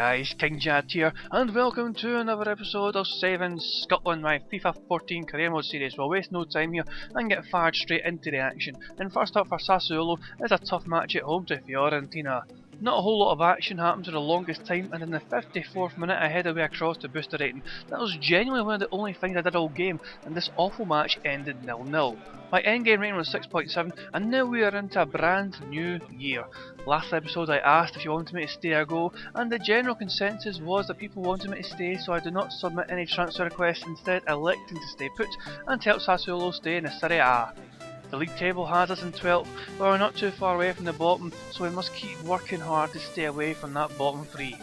guys, King Jad here, and welcome to another episode of Saving Scotland, my FIFA 14 career mode series. We'll waste no time here and get fired straight into the action. And first up for Sassuolo is a tough match at home to Fiorentina. Not a whole lot of action happened for the longest time, and in the 54th minute I headed away across to boost the rating. That was genuinely one of the only things I did all game, and this awful match ended 0-0. My endgame rating was 6.7, and now we are into a brand new year. Last episode I asked if you wanted me to stay or go, and the general consensus was that people wanted me to stay, so I did not submit any transfer requests, instead electing to stay put and to help Sassuolo stay in the Serie A. The league table has us in 12th, but we're not too far away from the bottom, so we must keep working hard to stay away from that bottom three.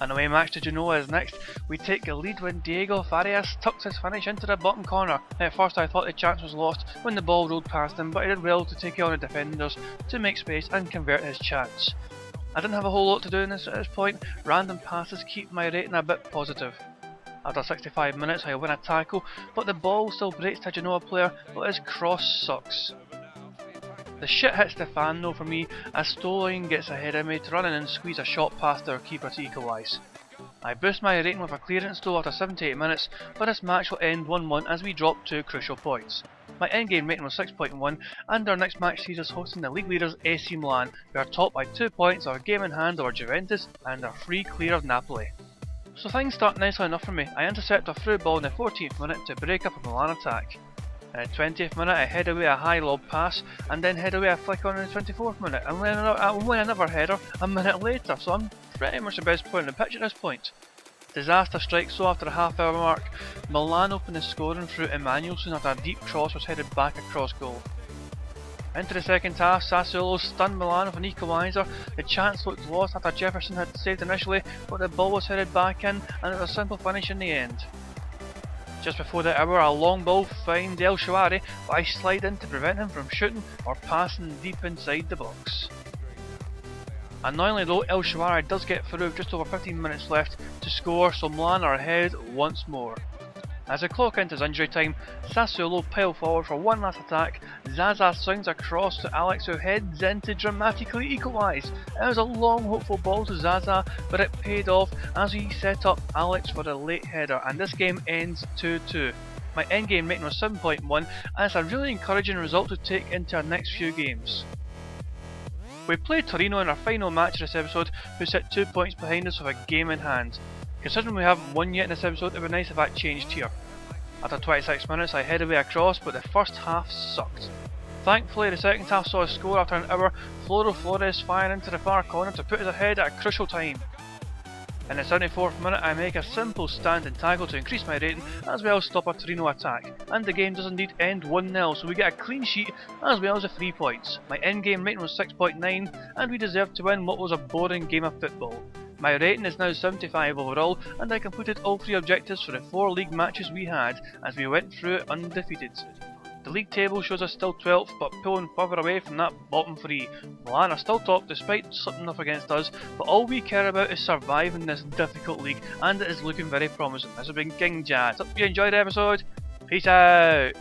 An away match to Genoa is next. We take the lead when Diego Farias tucks his finish into the bottom corner. At first I thought the chance was lost when the ball rolled past him, but he did well to take on the defenders to make space and convert his chance. I didn't have a whole lot to do in this at this point. Random passes keep my rating a bit positive. After 65 minutes I win a tackle, but the ball still breaks to a Genoa player, but his cross sucks. The shit hits the fan though for me, as Stoling gets ahead of me to run in and squeeze a shot past our keeper to equalise. I boost my rating with a clearance though after 78 minutes, but this match will end 1-1 as we drop 2 crucial points. My endgame rating was 6.1, and our next match sees us hosting the league leaders AC Milan, who are top by 2 points, our game in hand over Juventus, and are free clear of Napoli. So things start nicely enough for me. I intercept a through ball in the 14th minute to break up a Milan attack. In the 20th minute I head away a high lob pass, and then head away a flick on in the 24th minute, and win another header a minute later, so I'm pretty much the best player in the pitch at this point. Disaster strikes so after the half hour mark. Milan opened the scoring through Emmanuelson after a deep cross was headed back across goal. Into the second half, Sassuolo stunned Milan with an equaliser. The chance looked lost after Jefferson had saved initially, but the ball was headed back in, and it was a simple finish in the end. Just before the hour, a long ball finds El Shaarawy, but I slide in to prevent him from shooting or passing deep inside the box. Annoyingly though, El Shaarawy does get through with just over 15 minutes left to score, so Milan are ahead once more. As the clock enters injury time, Sassuolo pile forward for one last attack. Zaza swings across to Alex, who heads in to dramatically equalise. It was a long hopeful ball to Zaza, but it paid off as he set up Alex for the late header, and this game ends 2-2. My endgame rating was 7.1, and it's a really encouraging result to take into our next few games. We played Torino in our final match of this episode, who sit 2 points behind us with a game in hand. Considering we haven't won yet in this episode, it would be nice if that changed here. After 26 minutes I head away across, but the first half sucked. Thankfully the second half saw us score after an hour, Flores firing into the far corner to put us ahead at a crucial time. In the 74th minute I make a simple stand and tackle to increase my rating, as well as stop a Torino attack, and the game does indeed end 1-0, so we get a clean sheet as well as the 3 points. My endgame rating was 6.9, and we deserved to win what was a boring game of football. My rating is now 75 overall, and I completed all 3 objectives for the 4 league matches we had, as we went through it undefeated. The league table shows us still 12th, but pulling further away from that bottom 3. Milan are still top despite slipping up against us, but all we care about is surviving this difficult league, and it is looking very promising. This has been King Jad. Hope you enjoyed the episode. Peace out!